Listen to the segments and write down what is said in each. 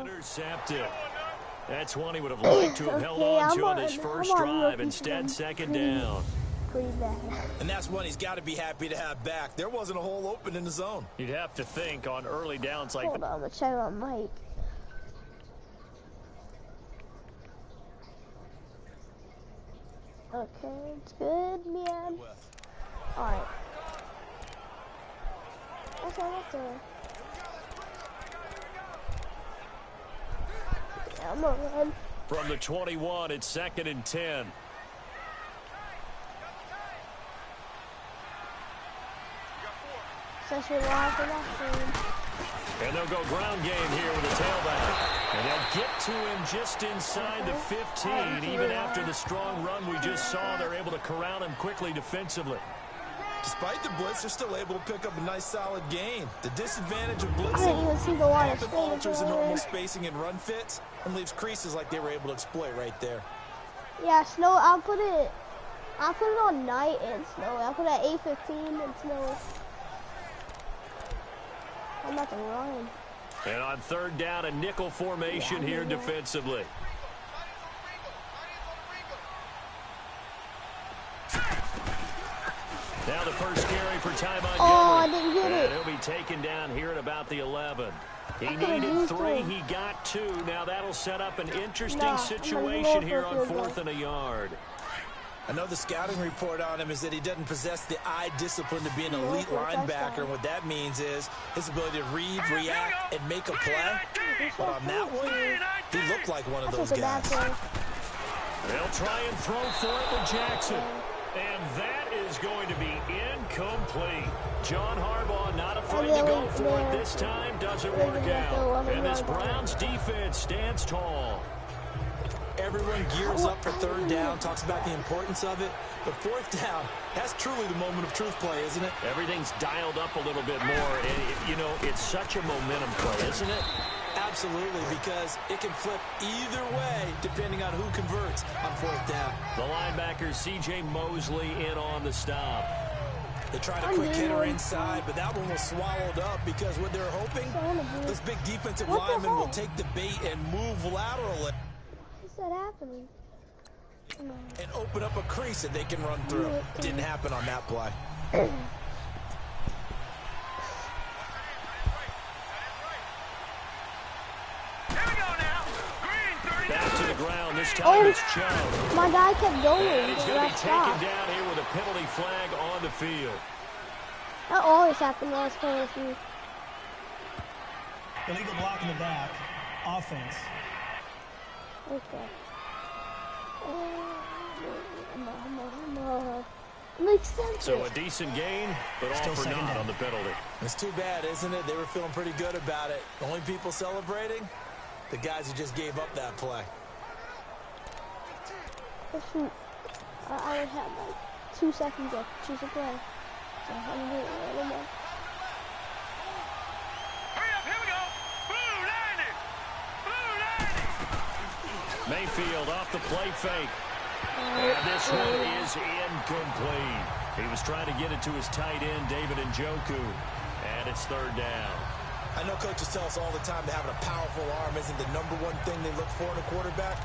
Intercepted. That's one he would have liked to have held on to on his first drive. Instead, second down. Pretty bad. And that's one he's got to be happy to have back. There wasn't a hole open in the zone. You'd have to think on early downs like that. Hold on, I'm going to check on Mike. Okay, it's good, man. Alright. Okay, that's it. Yeah, I'm gonna run. From the 21, it's 2nd and 10. Session live for that team. And they'll go ground game here with a tailback. And they'll get to him just inside the 15. Even after the strong run we just saw, they're able to corral him quickly defensively. Despite the blitz, they're still able to pick up a nice solid gain. The disadvantage of blitzing I didn't even see the line of often alters the normal spacing and run fits and leaves creases like they were able to exploit right there. Yeah, snow, I'll put it on night and snow. I'll put it at 8:15 and snow. I'm not gonna run. And on 3rd down, a nickel formation here defensively. Now the first carry for Ty Montgomery. Oh, I didn't get it. And he'll be taken down here at about the 11. He needed 3, he got 2. Now that'll set up an interesting situation here on 4th and a yard. I know the scouting report on him is that he doesn't possess the eye discipline to be an elite linebacker. And what that means is his ability to read, react, and make a play. But on that one, he looked like one of those guys. They'll try and throw for it with Jackson. And that is going to be incomplete. John Harbaugh not afraid to go for it this time. Doesn't work out. And this Browns defense stands tall. Everyone gears up for 3rd down, talks about the importance of it. But 4th down, that's truly the moment of truth play, isn't it? Everything's dialed up a little bit more. And, you know, it's such a momentum play, isn't it? Absolutely, because it can flip either way depending on who converts on 4th down. The linebacker, C.J. Mosley, in on the stop. They tried a quick hitter inside, but that one was swallowed up because what they're hoping, those big defensive linemen will take the bait and move laterally. What's that happening? And open up a crease that they can run through. It didn't happen on that play. Back to the ground. This time it's Chubb. My guy kept going. And he's going to be taken down here with a penalty flag on the field. That always happens last play. Illegal block in the back. Offense. Okay. Makes sense. So a decent gain, but all for naught on the penalty. It's too bad, isn't it? They were feeling pretty good about it. The only people celebrating, the guys who just gave up that play. Shoot. I would have like 2 seconds left to choose a play. So I'm going to do it a little more. Mayfield off the play fake. And this one is incomplete. He was trying to get it to his tight end, David Njoku. And it's 3rd down. I know coaches tell us all the time that having a powerful arm isn't the #1 thing they look for in a quarterback.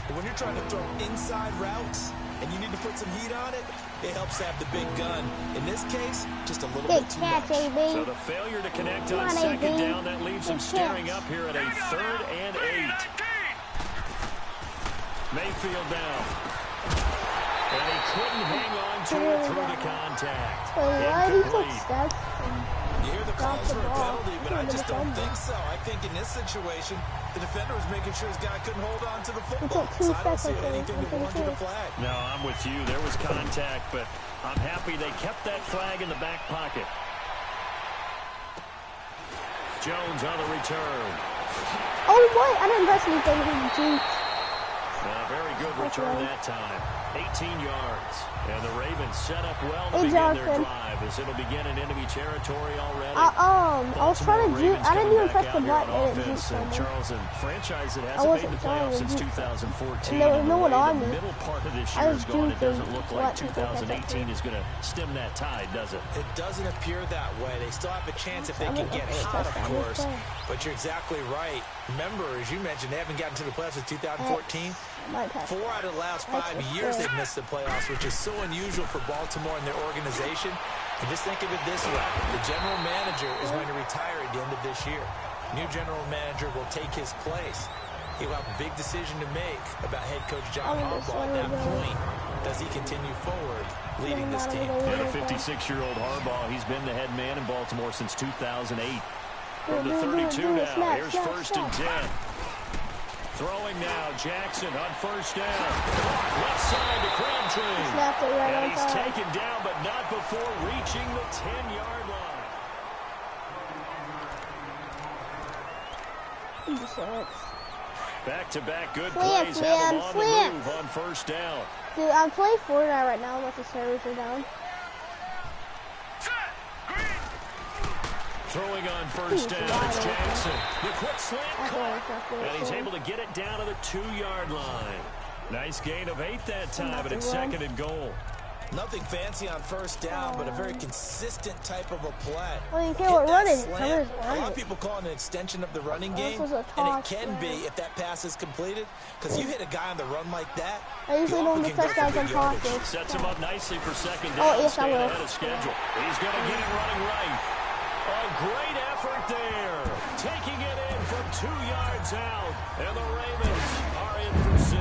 But when you're trying to throw inside routes and you need to put some heat on it, it helps to have the big gun. In this case, just a little bit too much. So the failure to connect on 2nd down, that leaves them staring up here at a 3rd and 8. Mayfield down. And he couldn't hang on to it through the contact. Incomplete. You hear the calls for a penalty, but I just don't think so. I think in this situation, the defender was making sure his guy couldn't hold on to the football. So I don't see anything that warranted a flag. No, I'm with you. There was contact, but I'm happy they kept that flag in the back pocket. Jones on the return. Oh, what? I didn't press anything. Very good return that time. 18 yards. And the Ravens set up well to Hey, begin their Jonathan. drive as it'll begin in enemy territory already. I was trying to juke. I didn't even press the back button. out here on offense, and Charles, a franchise that I hasn't made wasn't the trying playoffs to since juke. 2014. And there was and no the one way on the me. middle part of this I year was is going, it doesn't juking. look like What people catch up 2018 to. is going to stem that tide, does it? It doesn't appear that way. They still have a chance if they I'm can gonna get get a hot, of touchdown. course. Let's go. But you're exactly right. Remember, as you mentioned, they haven't gotten to the playoffs since 2014. My pass. 4 out of the last 5 years they've missed the playoffs, which is so unusual for Baltimore and their organization. And just think of it this way. The general manager is going to retire at the end of this year. New general manager will take his place. He will have a big decision to make about head coach John Harbaugh at that point. Does he continue forward leading this team? And a 56-year-old Harbaugh, he's been the head man in Baltimore since 2008. From the 32 now, here's first and 10. Throwing now, Jackson on first down. Left side to Crabtree. Snapped it right And on he's time. taken down, but not before reaching the 10-yard line. He sucks. Back-to-back good Flip, plays have man, him on flip. the move on first down. Dude, I'm playing Fortnite right now with the servers are down. Throwing on first down, it's Jackson. The quick slant caught. And he's able to get it down to the 2-yard line. Nice gain of 8 that time, but it's second and goal. Nothing fancy on first down, but a very consistent type of a play. Well, you Hit can't that run it. slant. A lot Run of it. people call it an extension of the running Oh, game, this was a and it toss, can man. be if that pass is completed, because you hit a guy on the run like that, I usually you don't often get can go for touchdowns on big yardage. tosses. Sets him up nicely for second down. Oh, yes, I staying will. ahead of schedule. He's going to get it running right. A great effort there. Taking it in from 2 yards out. And the Ravens are in for 6.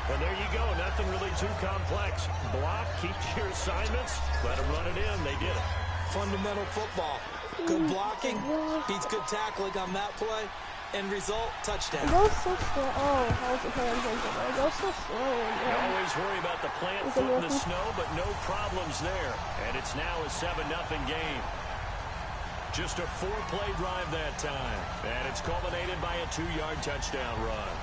And there you go. Nothing really too complex. Block, keep to your assignments. Let them run it in. They did it. Fundamental football. Good blocking, beats good tackling on that play. End result, touchdown. It goes so slow. Oh, I wasn't paying attention. It goes so slow. You Man. always worry about the plant Is it foot in the working? snow, but no problems there. And it's now a 7-0 game. Just a 4-play drive that time. And it's culminated by a 2-yard touchdown run.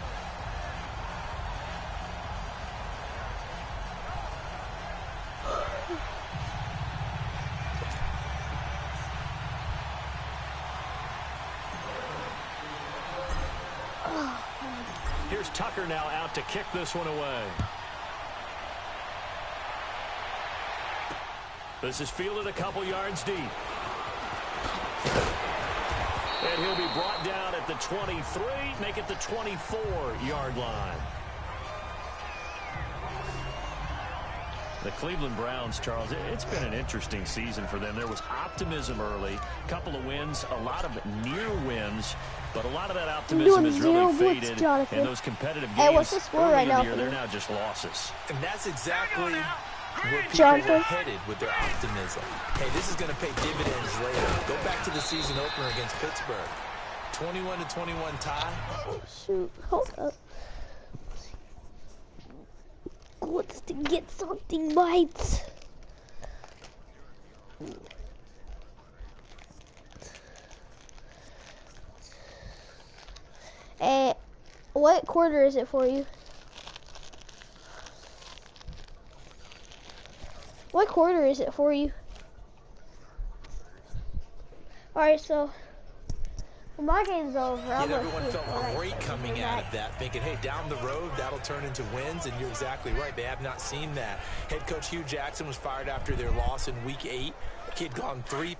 Here's Tucker now out to kick this one away. This is fielded a couple yards deep. And he'll be brought down at the 23, make it the 24-yard line. The Cleveland Browns, Charles, it's been an interesting season for them. There was optimism early, a couple of wins, a lot of near wins, but a lot of that optimism has really faded. And those competitive games what's the score early right in the now year, for they're you? now just losses. And that's exactly where people Jonathan? are headed with their optimism. Hey, this is going to pay dividends later. Go back to the season opener against Pittsburgh. 21-21 tie. Shoot, hold up. Wants to get something bites. What quarter is it for you? What quarter is it for you? Alright, so well, my game's over. Yet everyone felt great coming out of that, thinking, hey, down the road, that'll turn into wins, and you're exactly right. They have not seen that. Head coach Hugh Jackson was fired after their loss in Week 8. He had gone 36-1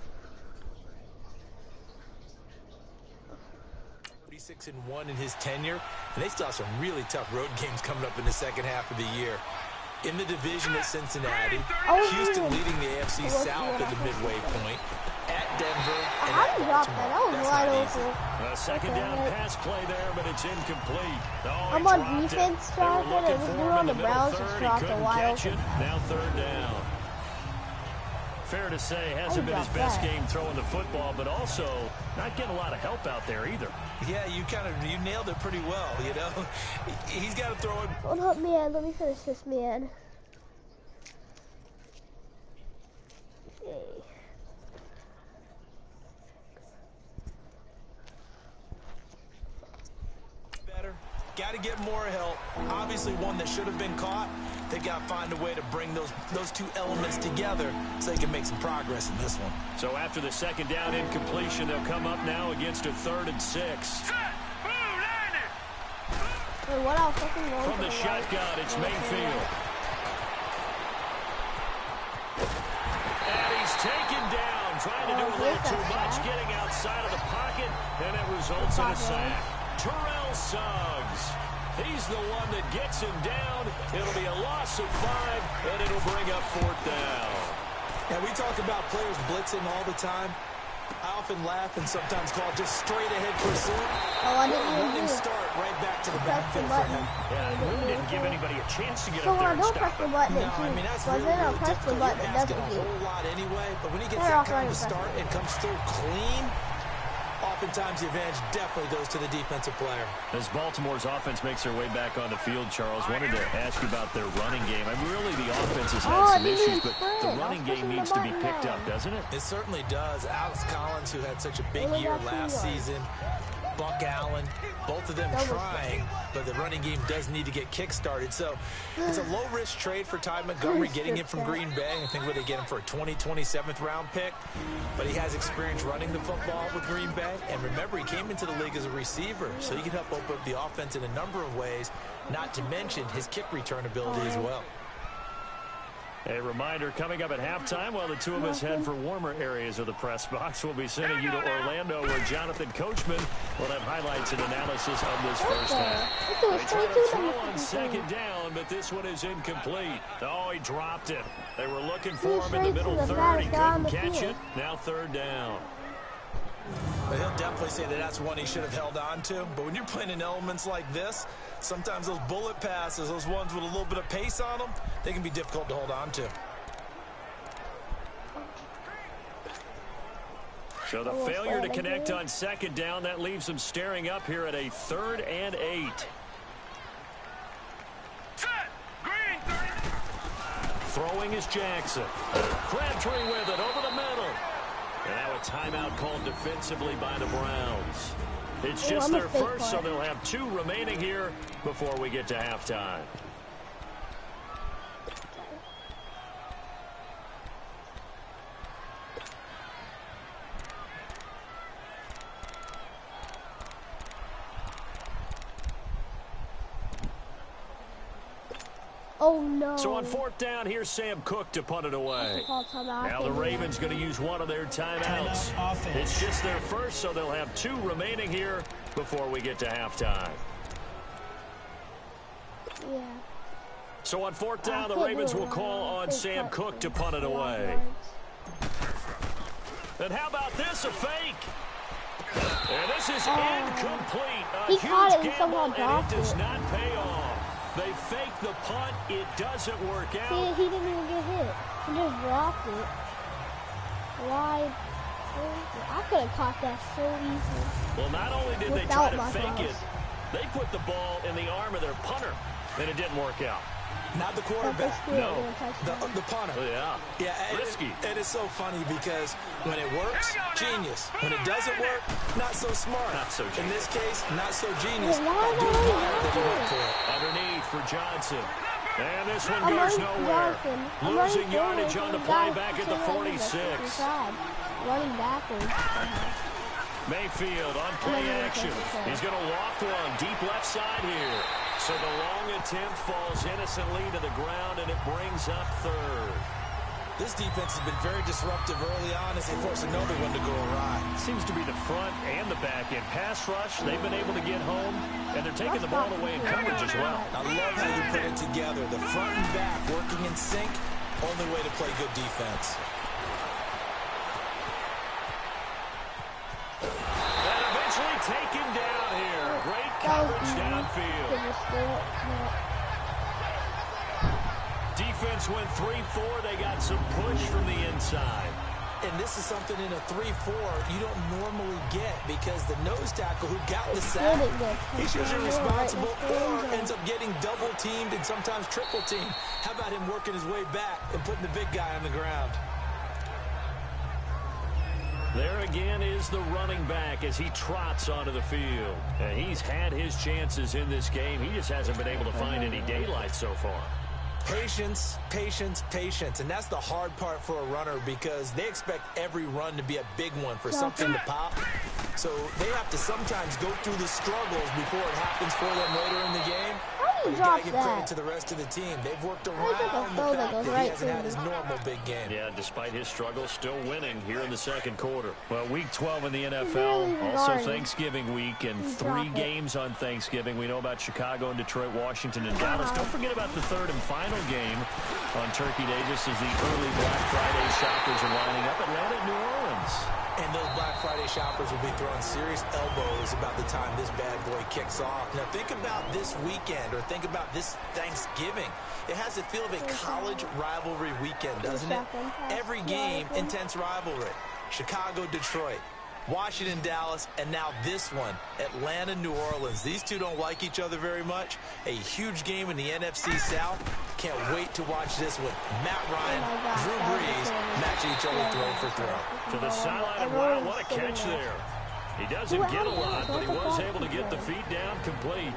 in his tenure, and they still have some really tough road games coming up in the second half of the year. In the division at Cincinnati, Houston leading the AFC South at the midway point. At Denver and How at did you drop that? Baltimore. That was That's wide not easy. open. A second down pass play there, but it's incomplete. Oh, I'm he on dropped defense, it. They were Jonathan, looking and for this him dude in on the middle Browns just third. He dropped a couldn't wide catch it. open. Now third down. Fair to say, hasn't been his dropped best that? game throwing the football, but also not getting a lot of help out there either. Yeah, you nailed it pretty well, you know. He's got to throw it. Hold up, man. Let me finish this, man. Okay. Better. Got to get more help. Obviously one that should have been caught. They got to find a way to bring those two elements together so they can make some progress in this one. So after the second down incompletion, they'll come up now against a 3rd and 6. Wait, what else? From the shotgun, it's Mayfield. And he's taken down, trying to do a little too much, getting outside of the pocket, and it results in a sack. Terrell Suggs. He's the one that gets him down. It'll be a loss of 5, and it'll bring up 4th down. And we talk about players blitzing all the time. I often laugh and sometimes call just straight ahead pursuit. Oh, I didn't even running start right back to the backfield for him. Yeah, it really didn't give anybody a chance to get so up there and don't stop press the him. button, No, I mean, that's really, really difficult. You're asking a whole lot anyway, but when he gets that kind of start and comes through clean, oftentimes the advantage definitely goes to the defensive player. As Baltimore's offense makes their way back on the field, Charles, wanted to ask you about their running game. I mean, really, the offense has had some issues, but the running game needs to be picked up, doesn't it? It certainly does. Alex Collins, who had such a big year last season, Buck Allen, both of them trying, but the running game does need to get kick-started. So it's a low-risk trade for Ty Montgomery, getting him from Green Bay. I think where they get him for a 27th round pick. But he has experience running the football with Green Bay. And remember, he came into the league as a receiver, so he can help open up the offense in a number of ways, not to mention his kick return ability as well. A reminder, coming up at halftime, while the two of us head for warmer areas of the press box, we'll be sending you to Orlando, where Jonathan Coachman will have highlights and analysis of this first half. They try to throw on 2nd down, but this one is incomplete. Oh, he dropped it. They were looking for him in the middle 3rd. He couldn't catch it. Now 3rd down. But he'll definitely say that that's one he should have held on to. But when you're playing in elements like this, sometimes those bullet passes, those ones with a little bit of pace on them, they can be difficult to hold on to. So the failure to connect on 2nd down, that leaves them staring up here at a 3rd and 8. Throwing is Jackson. Crabtree with it over the middle. And now a timeout called defensively by the Browns. It's just their first, so they'll have 2 remaining here before we get to halftime. Oh, no. So on 4th down, here's Sam Cook to punt it away. Now the Ravens going to use one of their timeouts. It's just their first, so they'll have 2 remaining here before we get to halftime. Yeah. So on 4th down, the Ravens will call on Sam Cook to punt it away. And how about this, a fake? And this is incomplete. A He caught it huge and somehow gamble, and dropped it does it. not pay off. They fake the punt. It doesn't work out. See, he didn't even get hit. He just dropped it. Why? I could have caught that so easily. Well, not only did they try to fake it, they put the ball in the arm of their punter, and it didn't work out. Not the quarterback. No. The punter. Yeah. Yeah, risky. And it's so funny because when it works, genius. When it doesn't work, not so smart. Not so genius. In this case, not so genius. Why I do not? admire that he went for it. Underneath for Johnson. And this one goes nowhere. Losing yardage on the play back at the 46. Running backwards. Mayfield on play action. He's going to loft one deep left side here. So the long attempt falls innocently to the ground, and it brings up 3rd. This defense has been very disruptive early on as they force another one to go awry. Seems to be the front and the back end. Pass rush, they've been able to get home, and they're taking the ball away in coverage as well. I love how you put it together. The front and back working in sync, only way to play good defense. And eventually taken down here. Great coverage downfield. Defense went 3-4. They got some push from the inside. And this is something in a 3-4 you don't normally get because the nose tackle who got the sack, he's usually responsible or ends up getting double teamed and sometimes triple teamed. How about him working his way back and putting the big guy on the ground? There again is the running back as he trots onto the field. And he's had his chances in this game. He just hasn't been able to find any daylight so far. Patience, patience, patience. And that's the hard part for a runner because they expect every run to be a big one for something to pop. So they have to sometimes go through the struggles before it happens for them later in the game. But you gotta give credit to the rest of the team. They've worked around the fact that he hasn't had his normal big game. Yeah, despite his struggles, still winning here in the second quarter. Well, week 12 in the NFL, also Thanksgiving week, and 3 games on Thanksgiving. We know about Chicago and Detroit, Washington, and Dallas. Don't forget about the third and final game on Turkey Day, just as the early Black Friday shoppers are lining up. Atlanta, New Orleans. And those Black Friday shoppers will be throwing serious elbows about the time this bad boy kicks off. Now, think about this weekend, or think about this Thanksgiving. It has the feel of a college rivalry weekend, doesn't it? Every game, intense rivalry. Chicago, Detroit, Washington, Dallas, and now this one, Atlanta, New Orleans. These two don't like each other very much. A huge game in the NFC South. Can't wait to watch this one. Matt Ryan, Drew Brees match each other throw for throw. To the sideline, and wow, what a catch there. He doesn't get a lot, but he was able to get the feet down complete.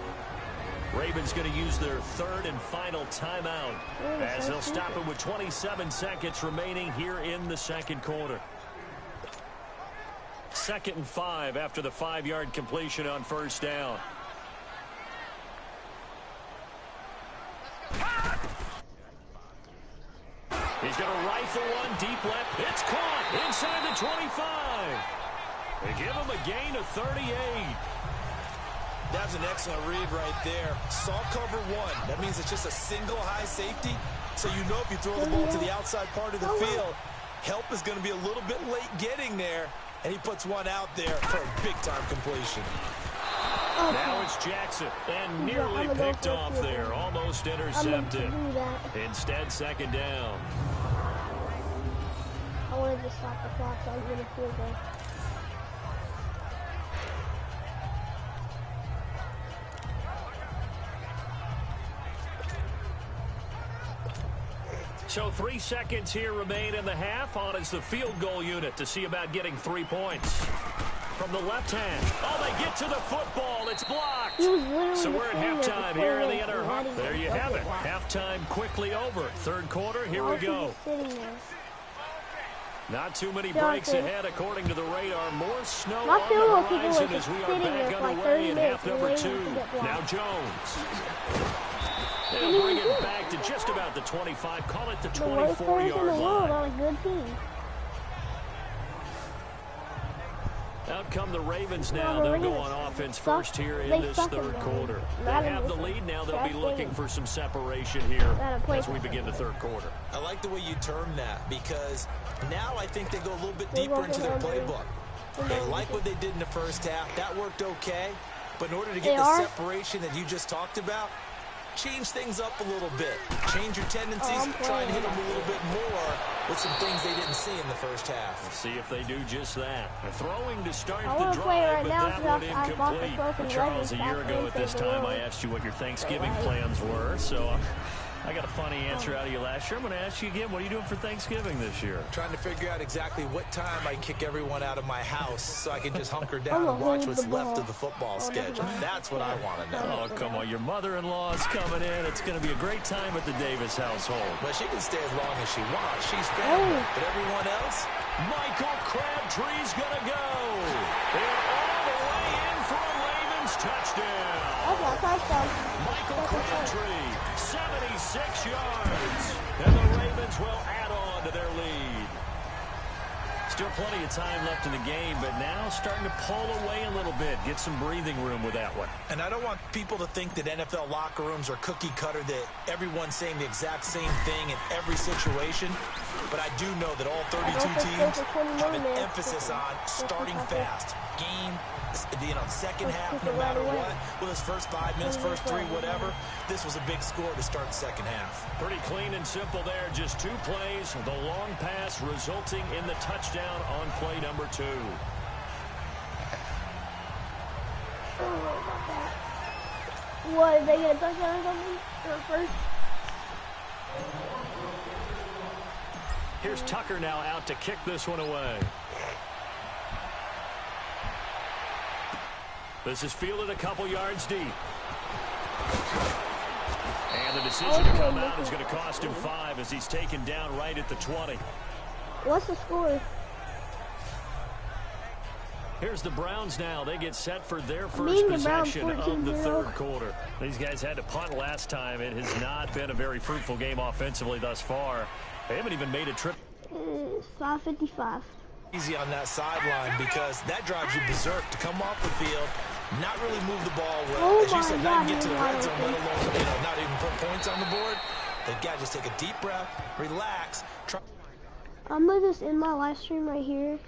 Ravens going to use their third and final timeout as they'll stop it with 27 seconds remaining here in the second quarter. 2nd and 5 after the 5-yard completion on first down. He's going to rifle one deep left. It's caught inside the 25. They give him a gain of 38. That's an excellent read right there. Saw cover 1. That means it's just a single high safety. So you know if you throw the ball to the outside part of the field, help is going to be a little bit late getting there. And he puts one out there for a big-time completion. Now it's Jackson, and nearly picked off there. Almost intercepted. Instead, second down. I wanted to stop the clock so I was going to field goal. So 3 seconds here remain in the half. On is the field goal unit to see about getting 3 points. From the left hand. Oh, they get to the football. It's blocked. So we're at halftime here in the inner half. There you have it. Halftime quickly over. Third quarter, here we go. Not too many breaks ahead according to the radar. More snow on the horizon as we are back underway in half number 2. Now Jones. They'll bring it back to just about the 25. Call it the 24-yard line. Out come the Ravens now. They'll go on offense first here in this third quarter. They have the lead now. They'll be looking for some separation here as we begin the third quarter. I like the way you term that because now I think they go a little bit deeper into their playbook. They like what they did in the first half. That worked okay. But in order to get the separation that you just talked about, change things up a little bit. Change your tendencies. Try and hit them a little bit more with some things they didn't see in the first half. Let's see if they do just that. They're throwing to start the drive, but that one incomplete. Charles, a year ago at this time, I asked you what your Thanksgiving plans were, so I got a funny answer out of you last year. I'm going to ask you again, what are you doing for Thanksgiving this year? Trying to figure out exactly what time I kick everyone out of my house so I can just hunker down and watch what's left of the football schedule. That's what I want to know. Oh, come on. Your mother-in-law is coming in. It's going to be a great time at the Davis household. Well, she can stay as long as she wants. She's family. But everyone else? Michael Crabtree's going to go. And all the way in for a Ravens touchdown. Michael Crabtree, 76 yards. And the Ravens will add on to their lead. Still plenty of time left in the game, but now starting to pull away a little bit. Get some breathing room with that one. And I don't want people to think that NFL locker rooms are cookie cutter, that everyone's saying the exact same thing in every situation. But I do know that all 32 teams have an emphasis on starting fast. Second half, no matter what. Well, his first 5 minutes, first 3, whatever. This was a big score to start the second half. Pretty clean and simple there. Just 2 plays. The long pass resulting in the touchdown on play number 2. What, they get a touchdown or something? First? Here's Tucker now out to kick this one away. This is fielded a couple yards deep. And the decision to come out is going to cost him 5 as he's taken down right at the 20. What's the score? Here's the Browns now. They get set for their first possession of the third quarter. These guys had to punt last time. It has not been a very fruitful game offensively thus far. They haven't even made a trip. 5:55. Easy on that sideline because that drives you berserk to come off the field, not really move the ball well. As you said, not even get to the red zone, let alone, not even put points on the board. They got to just take a deep breath, relax. I'm gonna just end my live stream right here.